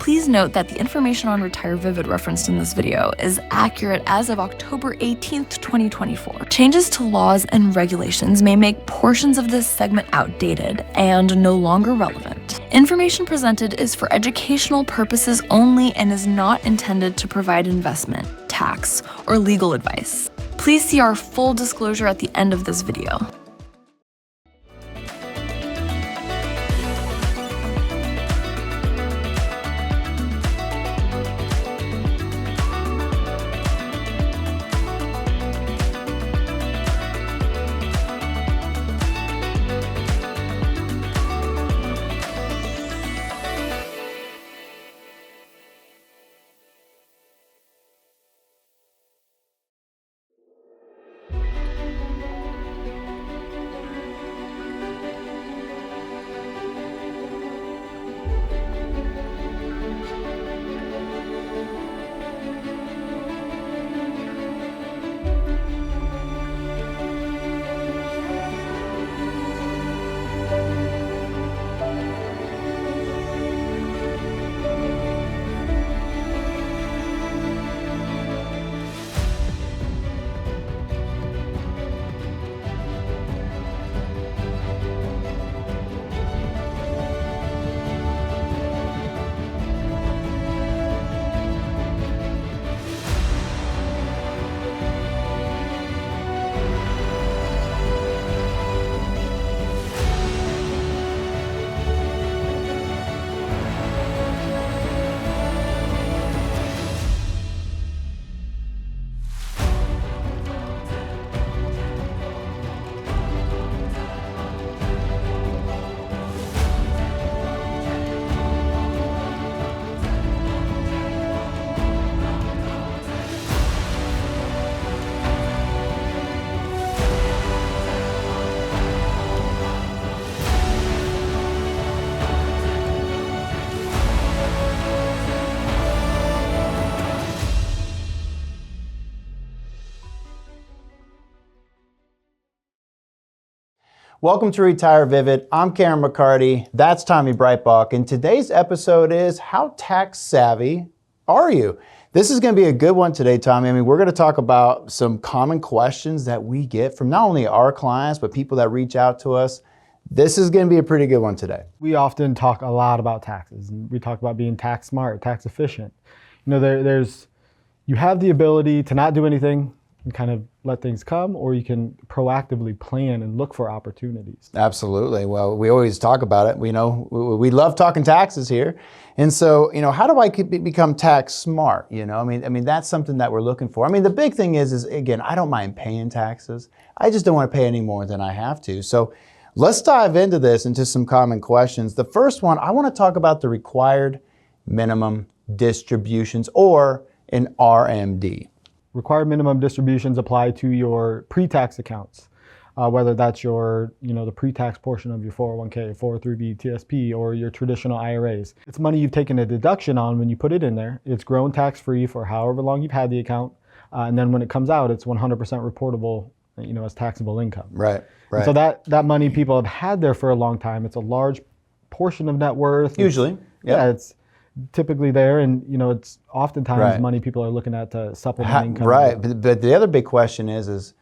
Please note that the information on Retire Vivid referenced in this video is accurate as of October 18th, 2024. Changes to laws and regulations may make portions of this segment outdated and no longer relevant. Information presented is for educational purposes only and is not intended to provide investment, tax, or legal advice. Please see our full disclosure at the end of this video. Welcome to Retire Vivid. I'm Karen McCarty. That's Tommy Breitbach. And today's episode is how tax savvy are you? This is going to be a good one today, Tommy. I mean, we're going to talk about some common questions that we get from not only our clients, but people that reach out to us. This is going to be a pretty good one today. We often talk a lot about taxes, and we talk about being tax smart, tax efficient. You know, you have the ability to not do anything and kind of let things come, or you can proactively plan and look for opportunities. Absolutely. Well, we always talk about it. We love talking taxes here. And so, how do I become tax smart? I mean, that's something that we're looking for. I mean, the big thing is again, I don't mind paying taxes. I just don't want to pay any more than I have to. So let's dive into some common questions. The first one, I want to talk about the required minimum distributions, or an RMD. Required minimum distributions apply to your pre-tax accounts, whether that's the pre-tax portion of your 401k, 403b, TSP, or your traditional IRAs. It's money you've taken a deduction on when you put it in there. It's grown tax-free for however long you've had the account, and then when it comes out, it's 100% reportable, as taxable income. Right. And so that money people have had there for a long time. It's a large portion of net worth. Usually, yeah, it's typically there, and it's oftentimes money people are looking at to supplement income. Right, but the other big question is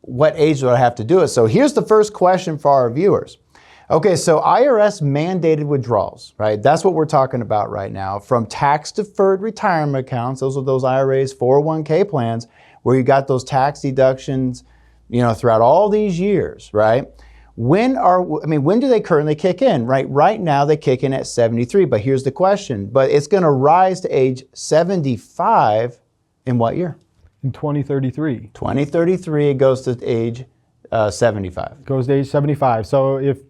what age do I have to do it? So here's the first question for our viewers. Okay, so IRS mandated withdrawals, right? That's what we're talking about right now, from tax deferred retirement accounts. Those are those IRAs, 401k plans, where you got those tax deductions, throughout all these years, right? When do they currently kick in? Right now they kick in at 73, but here's the question. But it's going to rise to age 75 in what year? In 2033. 2033, it goes to age 75. It goes to age 75. So if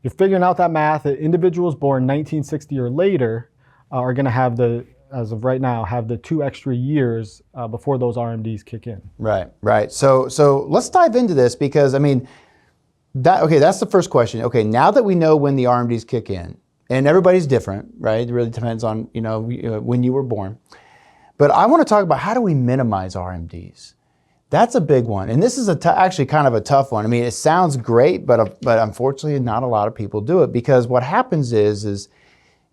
you're figuring out that math, individuals born 1960 or later are going to as of right now, have the 2 extra years before those RMDs kick in. Right. So let's dive into this, because that's the first question. Okay, now that we know when the RMDs kick in, and everybody's different, right? It really depends on when you were born. But I want to talk about, how do we minimize RMDs? That's a big one, and this is actually kind of a tough one. I mean, it sounds great, but unfortunately, not a lot of people do it, because what happens is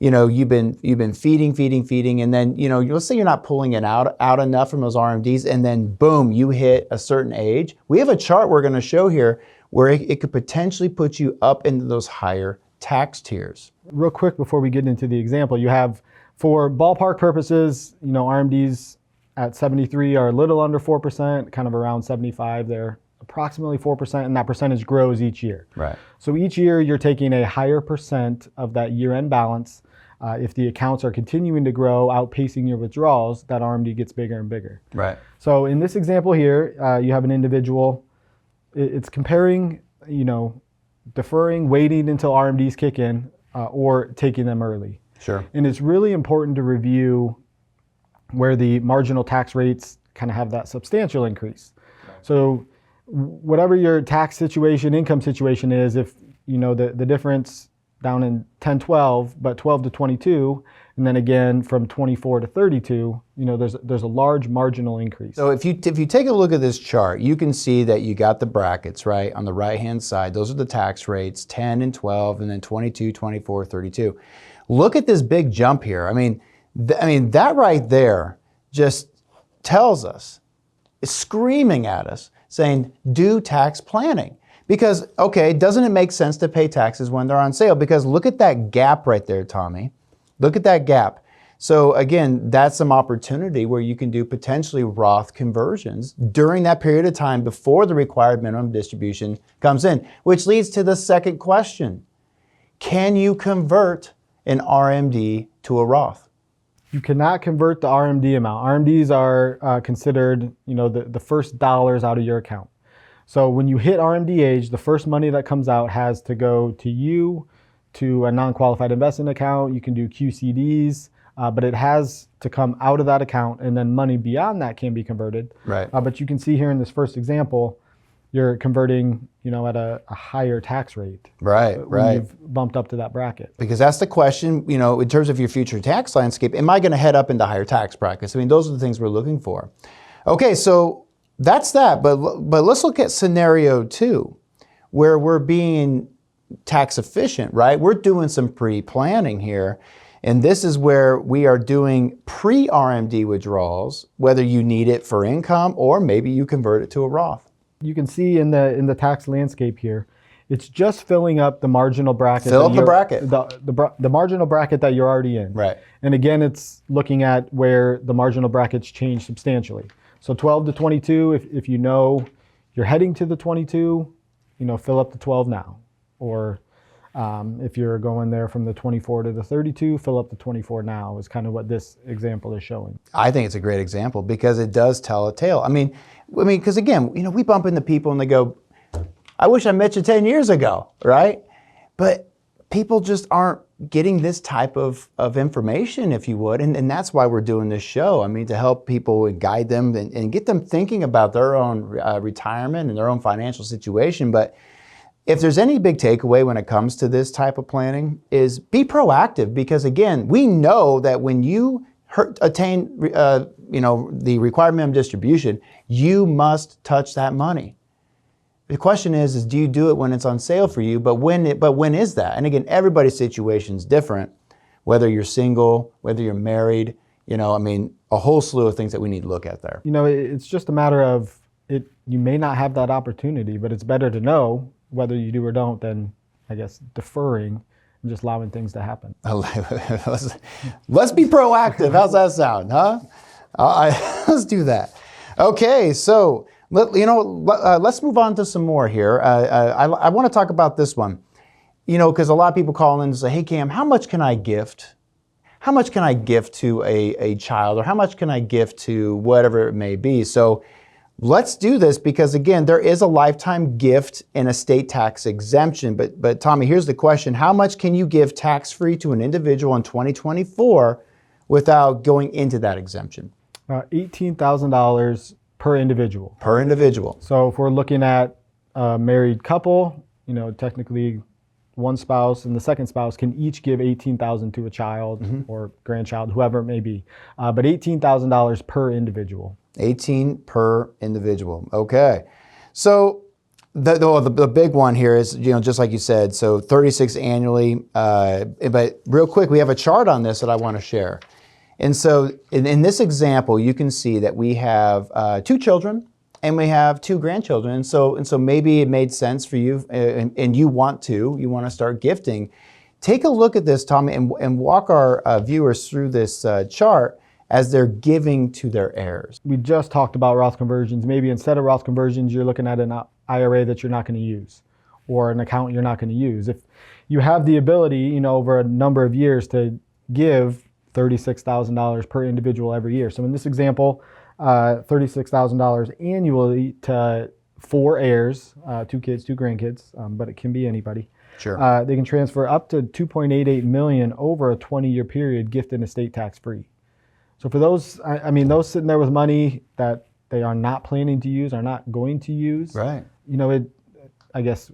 you've been feeding, and then, let's say you're not pulling it out enough from those RMDs, and then boom, you hit a certain age. We have a chart we're going to show here where it could potentially put you up into those higher tax tiers. Real quick before we get into the example, you have, for ballpark purposes, RMDs at 73 are a little under 4%, kind of around 75. They're approximately 4%, and that percentage grows each year. Right. So each year you're taking a higher percent of that year-end balance. If the accounts are continuing to grow, outpacing your withdrawals, that RMD gets bigger and bigger. Right. So in this example here, you have an individual. It's comparing, deferring, waiting until RMDs kick in, or taking them early. Sure. And it's really important to review where the marginal tax rates kind of have that substantial increase. Right. So whatever your tax situation, income situation is, if the difference down in 10-12, but 12 to 22, and then again from 24 to 32, there's a large marginal increase. So if you take a look at this chart, you can see that you got the brackets, right? On the right-hand side, those are the tax rates, 10 and 12, and then 22, 24, 32. Look at this big jump here. I mean, that right there just tells us, is screaming at us, saying, do tax planning. Because, okay, doesn't it make sense to pay taxes when they're on sale? Because look at that gap right there, Tommy. Look at that gap. So again, that's some opportunity where you can do potentially Roth conversions during that period of time before the required minimum distribution comes in, which leads to the second question. Can you convert an RMD to a Roth? You cannot convert the RMD amount. RMDs are considered, the first dollars out of your account. So when you hit RMD age, the first money that comes out has to go to you, to a non-qualified investment account. You can do QCDs, but it has to come out of that account, and then money beyond that can be converted. Right. But you can see here in this first example, you're converting, at a higher tax rate. Right. When you've bumped up to that bracket. Because that's the question, in terms of your future tax landscape, am I going to head up into higher tax brackets? Those are the things we're looking for. Okay, so that's that, but let's look at scenario 2, where we're being tax efficient, right? We're doing some pre-planning here, and this is where we are doing pre-RMD withdrawals, whether you need it for income or maybe you convert it to a Roth. You can see in the tax landscape here, it's just filling up the marginal bracket. Fill up the bracket. The marginal bracket that you're already in. Right. And again, it's looking at where the marginal brackets change substantially. So 12 to 22, if you're heading to the 22, fill up the 12 now. Or if you're going there from the 24 to the 32, fill up the 24 now is kind of what this example is showing. I think it's a great example because it does tell a tale. Because again, we bump into people and they go, I wish I met you 10 years ago, right? But people just aren't getting this type of information, if you would, and that's why we're doing this show. To help people and guide them and get them thinking about their own retirement and their own financial situation. But if there's any big takeaway when it comes to this type of planning is be proactive, because again, we know that when you attain the required minimum distribution, you must touch that money. The question is do you do it when it's on sale for you? But when is that? And again, everybody's situation is different, whether you're single, whether you're married, a whole slew of things that we need to look at there. It's just a matter of it. You may not have that opportunity, but it's better to know whether you do or don't than, I guess, deferring and just allowing things to happen. Let's be proactive. How's that sound, huh? Let's do that. Okay, so let's move on to some more here. I want to talk about this one, because a lot of people call in and say, hey, Cam, how much can I gift? How much can I gift to a child, or how much can I gift to whatever it may be? So let's do this because, again, there is a lifetime gift and a state tax exemption. But Tommy, here's the question. How much can you give tax-free to an individual in 2024 without going into that exemption? $18,000 per individual. Per individual. So if we're looking at a married couple, technically one spouse and the second spouse can each give $18,000 to a child or grandchild, whoever it may be. But $18,000 per individual. 18 per individual. Okay. So The big one here is, just like you said, so 36 annually. But real quick, we have a chart on this that I want to share. And so in this example, you can see that we have 2 children and we have 2 grandchildren. And so maybe it made sense for you, and you want to start gifting. Take a look at this, Tommy, and walk our viewers through this chart as they're giving to their heirs. We just talked about Roth conversions. Maybe instead of Roth conversions, you're looking at an IRA that you're not going to use, or an account you're not going to use. If you have the ability, over a number of years to give $36,000 per individual every year. So in this example, $36,000 annually to 4 heirs, 2 kids, 2 grandkids, but it can be anybody. Sure. They can transfer up to $2.88 million over a 20-year period, gift and estate tax free. So for those, those sitting there with money that they are not planning to use, are not going to use, right?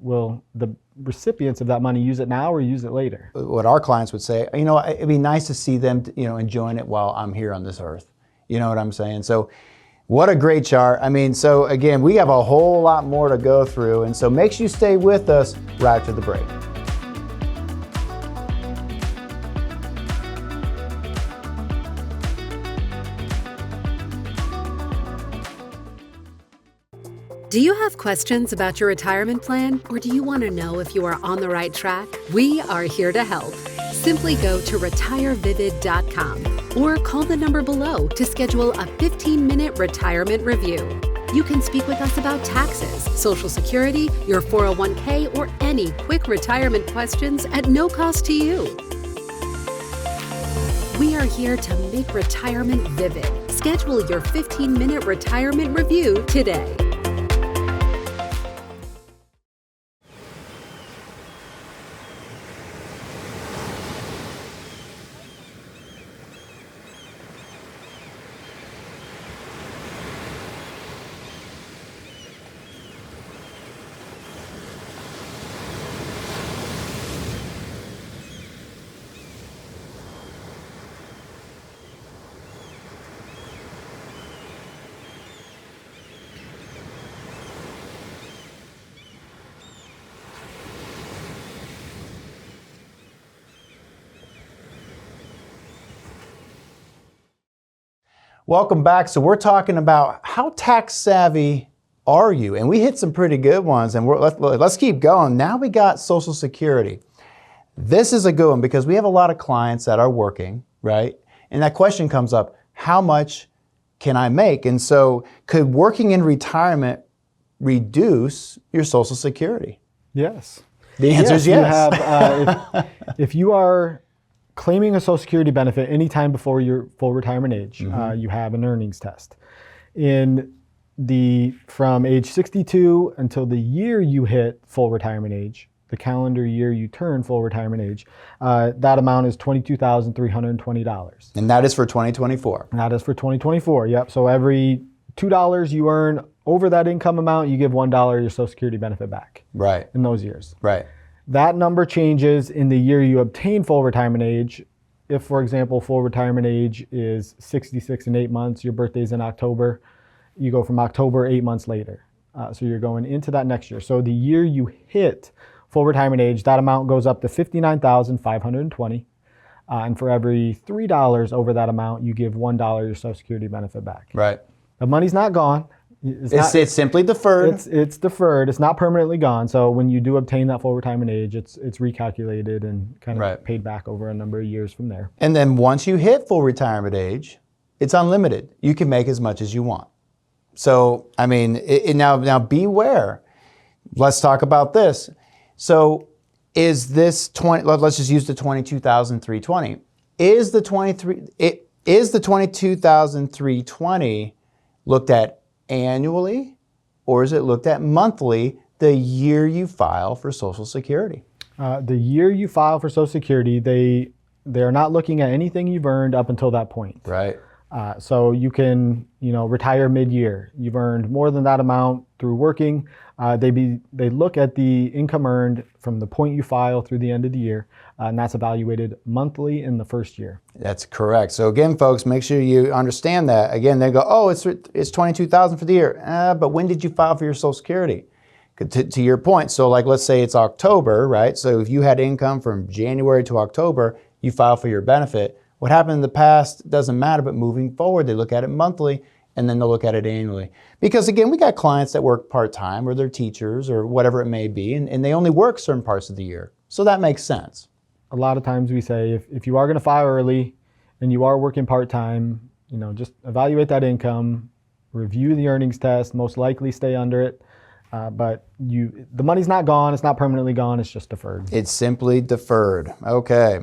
Will the recipients of that money use it now or use it later? What our clients would say, it'd be nice to see them, enjoying it while I'm here on this earth. You know what I'm saying? So what a great chart. So again, we have a whole lot more to go through. And so make sure you stay with us right after the break. Do you have questions about your retirement plan, or do you want to know if you are on the right track? We are here to help. Simply go to retirevivid.com or call the number below to schedule a 15-minute retirement review. You can speak with us about taxes, Social Security, your 401k, or any quick retirement questions at no cost to you. We are here to make retirement vivid. Schedule your 15-minute retirement review today. Welcome back. So we're talking about how tax savvy are you? And we hit some pretty good ones, and let's keep going. Now we got Social Security. This is a good one because we have a lot of clients that are working, right? And that question comes up, how much can I make? And so could working in retirement reduce your Social Security? Yes. The answer is yes. You have, if you are claiming a Social Security benefit anytime before your full retirement age, you have an earnings test. From age 62 until the year you hit full retirement age, the calendar year you turn full retirement age, that amount is $22,320. And that is for 2024. And that is for 2024, yep. So every $2 you earn over that income amount, you give $1 your Social Security benefit back. Right. In those years. Right. That number changes in the year you obtain full retirement age. If, for example, full retirement age is 66 and 8 months, your birthday's in October, you go from October 8 months later. So you're going into that next year. So the year you hit full retirement age, that amount goes up to $59,520. And for every $3 over that amount, you give $1 your Social Security benefit back. Right. The money's not gone. It's simply deferred. It's deferred. It's not permanently gone. So when you do obtain that full retirement age, it's recalculated and kind of paid back over a number of years from there. And then once you hit full retirement age, it's unlimited. You can make as much as you want. So now beware. Let's talk about this. So is this let's just use the $22,320. Is the $22,320 looked at annually, or is it looked at monthly the year you file for Social Security? The year you file for Social Security, they're not looking at anything you've earned up until that point. Right. So you can, retire mid-year. You've earned more than that amount through working. They look at the income earned from the point you file through the end of the year, and that's evaluated monthly in the first year. That's correct. So again, folks, make sure you understand that. Again, they go, oh, it's $22,000 for the year. But when did you file for your Social Security? To your point, so like let's say it's October, right? So if you had income from January to October, you file for your benefit. What happened in the past doesn't matter, but moving forward, they look at it monthly and then they'll look at it annually. Because again, we got clients that work part-time or they're teachers or whatever it may be, and they only work certain parts of the year. So that makes sense. A lot of times we say if you are going to file early and you are working part-time, just evaluate that income, review the earnings test, most likely stay under it. But the money's not gone, it's not permanently gone, it's just deferred. It's simply deferred. Okay.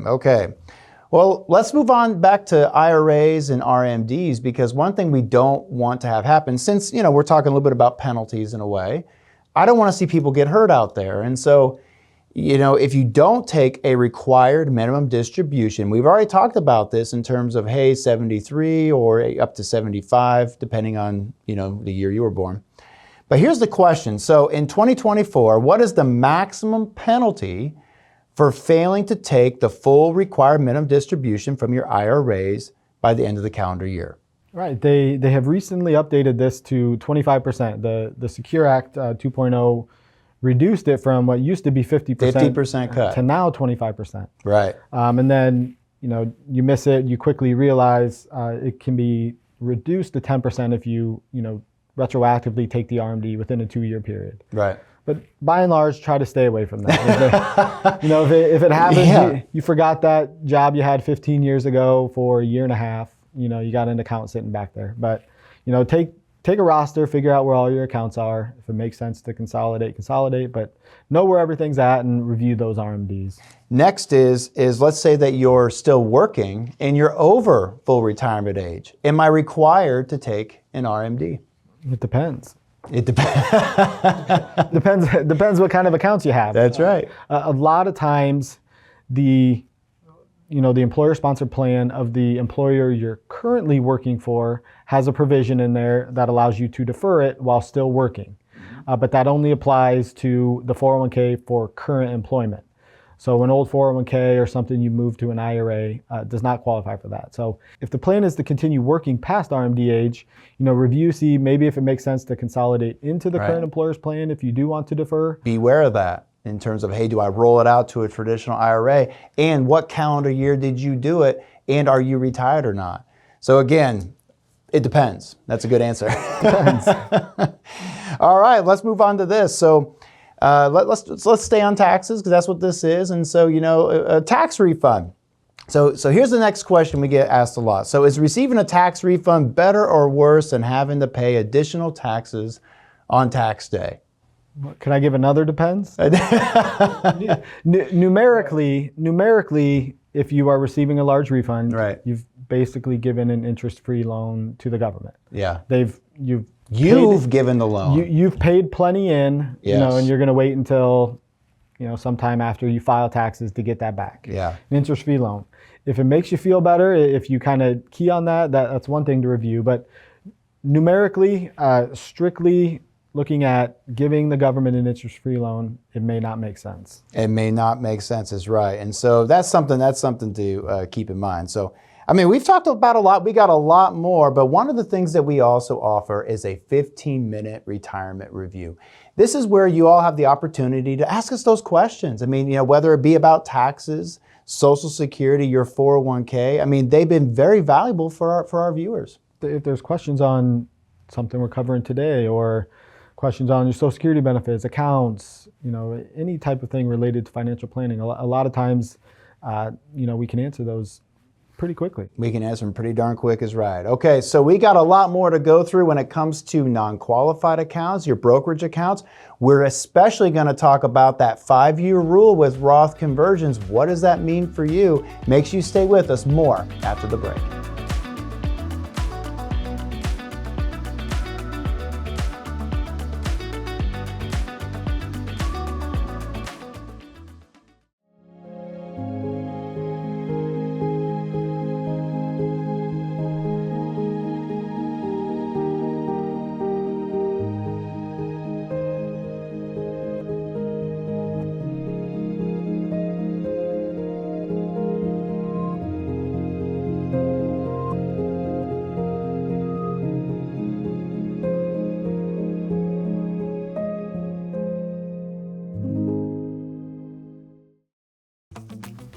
Well, let's move on back to IRAs and RMDs, because one thing we don't want to have happen, since we're talking a little bit about penalties in a way, I don't want to see people get hurt out there. And so, if you don't take a required minimum distribution, we've already talked about this in terms of, hey, 73 or up to 75, depending on, the year you were born. But here's the question. So in 2024, what is the maximum penalty for failing to take the full required minimum distribution from your IRAs by the end of the calendar year? Right. They have recently updated this to 25%. The Secure Act 2.0 reduced it from what used to be 50% cut to now 25%. Right. And then, you miss it, you quickly realize it can be reduced to 10% if you retroactively take the RMD within a 2-year period. Right. But by and large, try to stay away from that. If it happens, you forgot that job you had 15 years ago for a year and a half, you got an account sitting back there. But, take a roster, figure out where all your accounts are. If it makes sense to consolidate, but know where everything's at and review those RMDs. Next is let's say that you're still working and you're over full retirement age. Am I required to take an RMD? It depends. It depends. Depends what kind of accounts you have. That's right. A lot of times, the employer-sponsored plan of the employer you're currently working for has a provision in there that allows you to defer it while still working. But that only applies to the 401k for current employment. So an old 401k or something you move to an IRA does not qualify for that. So if the plan is to continue working past RMD age, review, see maybe if it makes sense to consolidate into the current employer's plan if you do want to defer. Beware of that in terms of, hey, do I roll it out to a traditional IRA? And what calendar year did you do it? And are you retired or not? So again, it depends. That's a good answer. Depends. All right, let's move on to this. So let's stay on taxes, because that's what this is. And so, a tax refund. So here's the next question we get asked a lot. So is receiving a tax refund better or worse than having to pay additional taxes on tax day? Can I give another depends? Numerically, if you are receiving a large refund, you've basically given an interest-free loan to the government. Yeah. You've given the loan. You've paid plenty in, and you're going to wait until, sometime after you file taxes to get that back. Yeah. An interest-free loan. If it makes you feel better, if you kind of key on that's one thing to review. But numerically, strictly looking at giving the government an interest-free loan, it may not make sense. It may not make sense, is right. And so that's something to keep in mind. So, we've talked about a lot. We got a lot more, but one of the things that we also offer is a 15-minute retirement review. This is where you all have the opportunity to ask us those questions. Whether it be about taxes, Social Security, your 401k. They've been very valuable for our viewers. If there's questions on something we're covering today, or questions on your Social Security benefits, accounts, any type of thing related to financial planning, a lot of times, we can answer those pretty quickly. We can answer them pretty darn quick, is right. Okay, so we got a lot more to go through when it comes to non-qualified accounts, your brokerage accounts. We're especially going to talk about that 5-year rule with Roth conversions. What does that mean for you? Make sure you stay with us. More after the break.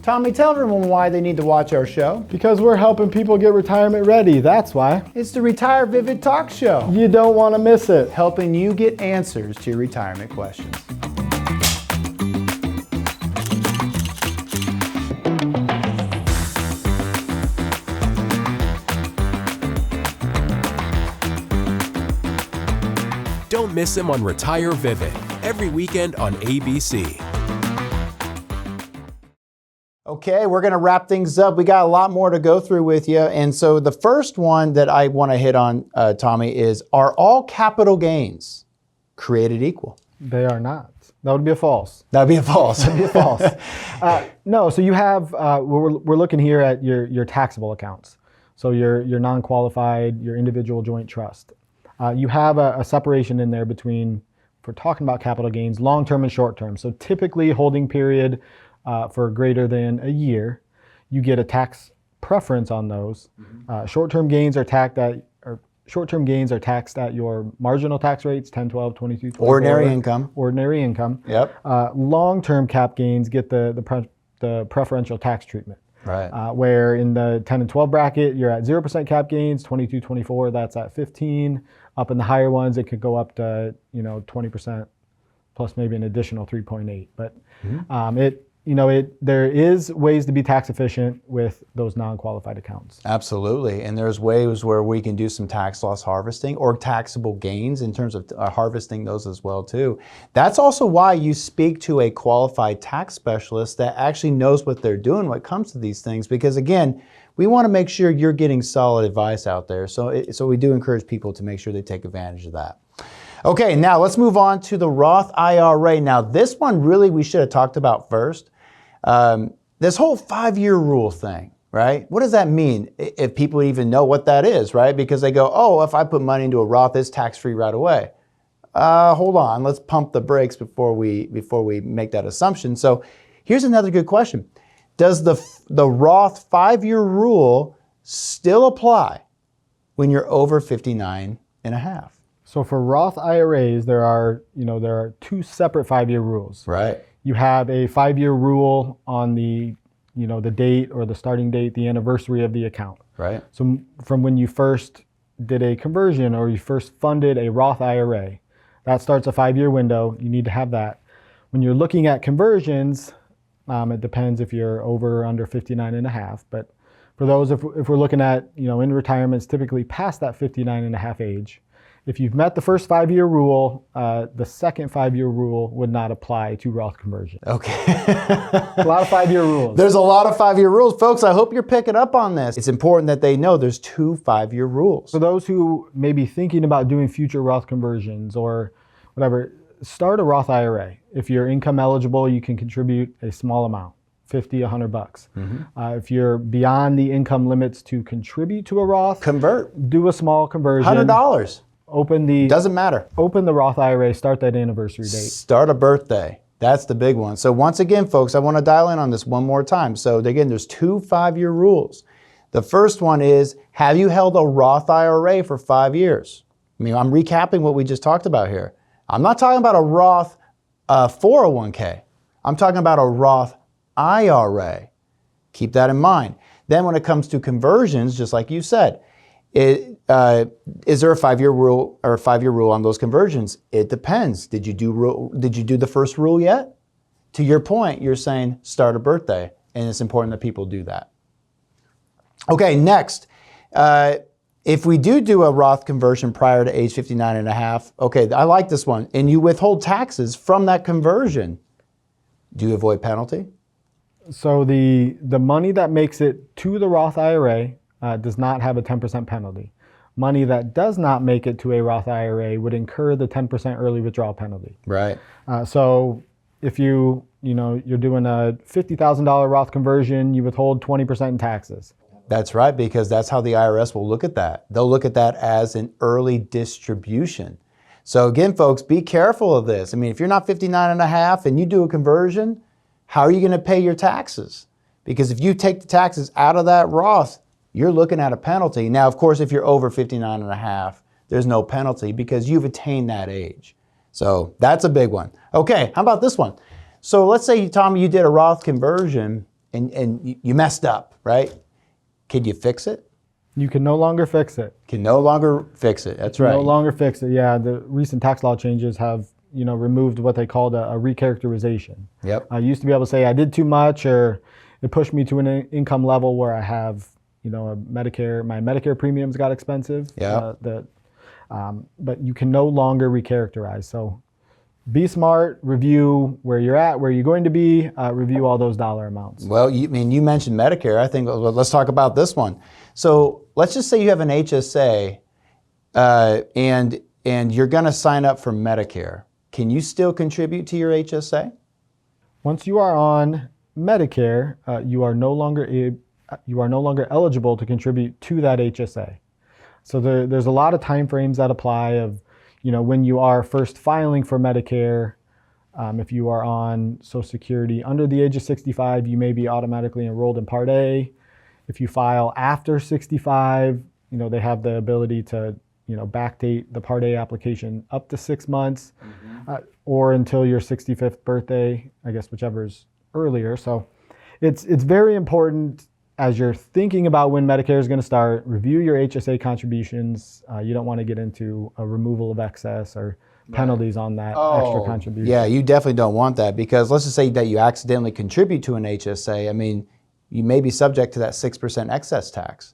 Tommy, tell everyone why they need to watch our show. Because we're helping people get retirement ready, that's why. It's the Retire Vivid Talk Show. You don't want to miss it. Helping you get answers to your retirement questions. Don't miss him on Retire Vivid, every weekend on ABC. Okay, we're going to wrap things up. We got a lot more to go through with you. And so the first one that I want to hit on, Tommy, is, are all capital gains created equal? They are not. That would be a false. That would be a false. That would be a false. No, so you have, we're looking here at your taxable accounts. So your non-qualified, your individual joint trust. You have a separation in there between, if we're talking about capital gains, long-term and short-term. So typically holding period for greater than a year, you get a tax preference on those. Short-term gains are taxed at your marginal tax rates, 10, 12, 22, 24. Ordinary income. Ordinary income. Yep. Long-term cap gains get the preferential tax treatment. Right. Where in the 10 and 12 bracket, you're at 0% cap gains, 22, 24, that's at 15. Up in the higher ones, it could go up to 20% plus maybe an additional 3.8. But there is ways to be tax efficient with those non-qualified accounts. Absolutely, and there's ways where we can do some tax loss harvesting or taxable gains in terms of harvesting those as well too. That's also why you speak to a qualified tax specialist that actually knows what they're doing when it comes to these things, because again, we want to make sure you're getting solid advice out there. So we do encourage people to make sure they take advantage of that. Okay, now let's move on to the Roth IRA. Now this one really we should have talked about first. This whole 5-year rule thing, right? What does that mean? If people even know what that is, right? Because they go, oh, if I put money into a Roth, it's tax-free right away. Hold on, let's pump the brakes before we make that assumption. So here's another good question. Does the Roth 5-year rule still apply when you're over 59 and a half? So for Roth IRAs, there are 2 separate 5-year rules. Right. You have a 5-year rule on the date or the starting date, the anniversary of the account. Right. So from when you first did a conversion or you first funded a Roth IRA, that starts a 5-year window. You need to have that. When you're looking at conversions, it depends if you're over or under 59 and a half. But for those, if we're looking at, in retirements, typically past that 59 and a half age, if you've met the first 5-year rule, the second 5-year rule would not apply to Roth conversion. Okay. A lot of 5-year rules. There's a lot of 5-year rules. Folks, I hope you're picking up on this. It's important that they know there's 2 5-year rules. For those who may be thinking about doing future Roth conversions or whatever, start a Roth IRA. If you're income eligible, you can contribute a small amount, $50, $100. Mm-hmm. If you're beyond the income limits to contribute to a Roth, convert. Do a small conversion. $100. Doesn't matter. Open the Roth IRA, start that anniversary date. Start a birthday. That's the big one. So once again, folks, I want to dial in on this one more time. So again, there's 2 5-year rules. The first one is, have you held a Roth IRA for 5 years? I mean, I'm recapping what we just talked about here. I'm not talking about a Roth 401k. I'm talking about a Roth IRA. Keep that in mind. Then when it comes to conversions, just like you said, is there a 5-year rule or a 5-year rule on those conversions? It depends. Did you do the first rule yet? To your point, you're saying start a birthday, and it's important that people do that. Okay, next. If we do a Roth conversion prior to age 59 and a half, okay, I like this one, and you withhold taxes from that conversion, do you avoid penalty? So the money that makes it to the Roth IRA does not have a 10% penalty. Money that does not make it to a Roth IRA would incur the 10% early withdrawal penalty. Right. So if you're doing a $50,000 Roth conversion, you withhold 20% in taxes. That's right, because that's how the IRS will look at that. They'll look at that as an early distribution. So again, folks, be careful of this. I mean, if you're not 59 and a half and you do a conversion, how are you going to pay your taxes? Because if you take the taxes out of that Roth, you're looking at a penalty. Now, of course, if you're over 59 and a half, there's no penalty because you've attained that age. So that's a big one. Okay, how about this one? So let's say, Tommy, you did a Roth conversion and you messed up, right? Can you fix it? You can no longer fix it. Can no longer fix it. That's right. No longer fix it. Yeah, the recent tax law changes have removed what they called a recharacterization. Yep. I used to be able to say I did too much, or it pushed me to an income level where I have my Medicare premiums got expensive. Yeah. But you can no longer recharacterize. So be smart, review where you're at, where you're going to be, review all those dollar amounts. Well, you mentioned Medicare. I think let's talk about this one. So let's just say you have an HSA and you're going to sign up for Medicare. Can you still contribute to your HSA? Once you are on Medicare, you are no longer eligible to contribute to that HSA. So there's a lot of time frames that apply of, when you are first filing for Medicare. If you are on Social Security under the age of 65, you may be automatically enrolled in Part A. If you file after 65, they have the ability to, backdate the Part A application up to 6 months, or until your 65th birthday, I guess whichever is earlier. So it's very important as you're thinking about when Medicare is going to start, review your HSA contributions. You don't want to get into a removal of excess or penalties on that extra contribution. Yeah, you definitely don't want that, because let's just say that you accidentally contribute to an HSA. I mean, you may be subject to that 6% excess tax.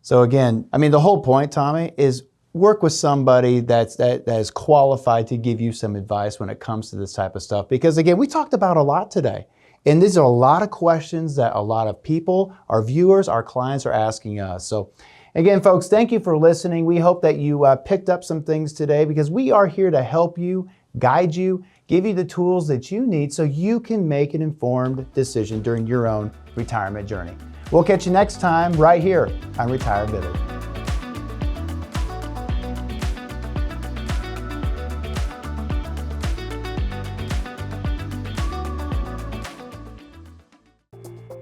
So again, the whole point, Tommy, is work with somebody that is qualified to give you some advice when it comes to this type of stuff. Because again, we talked about a lot today. And these are a lot of questions that a lot of people, our viewers, our clients are asking us. So again, folks, thank you for listening. We hope that you picked up some things today, because we are here to help you, guide you, give you the tools that you need so you can make an informed decision during your own retirement journey. We'll catch you next time right here on Retire Vivid.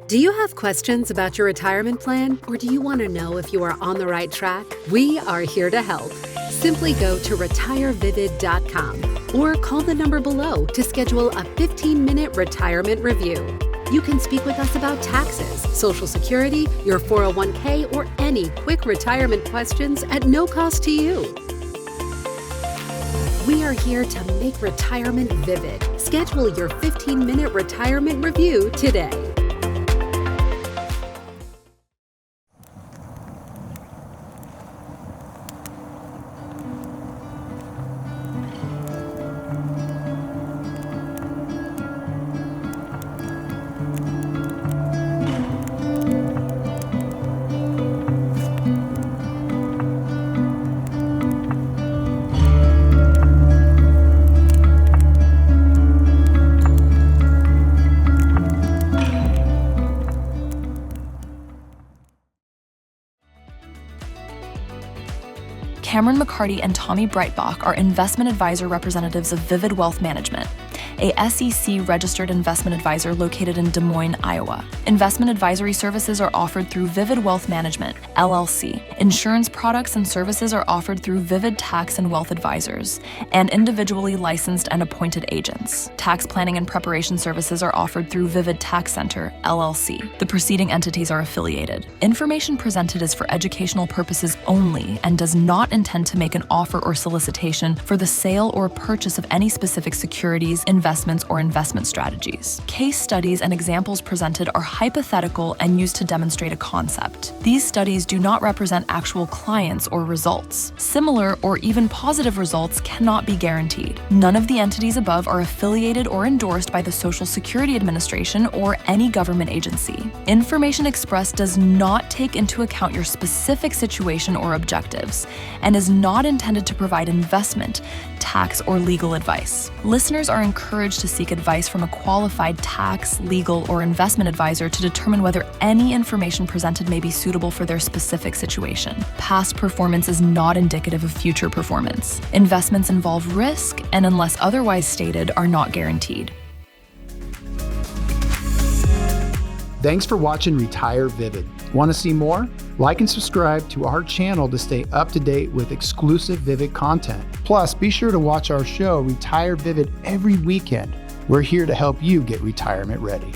Do you have questions about your retirement plan, or do you want to know if you are on the right track? We are here to help. Simply go to retirevivid.com or call the number below to schedule a 15-minute retirement review. You can speak with us about taxes, Social Security, your 401k, or any quick retirement questions at no cost to you. We are here to make retirement vivid. Schedule your 15-minute retirement review today. Cameron McCarty and Tommy Breitbach are investment advisor representatives of Vivid Wealth Management, a SEC-registered investment advisor located in Des Moines, Iowa. Investment advisory services are offered through Vivid Wealth Management, LLC. Insurance products and services are offered through Vivid Tax and Wealth Advisors, and individually licensed and appointed agents. Tax planning and preparation services are offered through Vivid Tax Center, LLC. The preceding entities are affiliated. Information presented is for educational purposes only and does not intend to make an offer or solicitation for the sale or purchase of any specific securities, investments, or investment strategies. Case studies and examples presented are hypothetical and used to demonstrate a concept. These studies do not represent actual clients or results. Similar or even positive results cannot be guaranteed. None of the entities above are affiliated or endorsed by the Social Security Administration or any government agency. Information expressed does not take into account your specific situation or objectives and is not intended to provide investment, tax, or legal advice. Listeners are encouraged to seek advice from a qualified tax, legal, or investment advisor to determine whether any information presented may be suitable for their specific situation. Past performance is not indicative of future performance. Investments involve risk and, unless otherwise stated, are not guaranteed. Thanks for watching Retire Vivid. Want to see more? Like and subscribe to our channel to stay up to date with exclusive Vivid content. Plus, be sure to watch our show Retire Vivid every weekend. We're here to help you get retirement ready.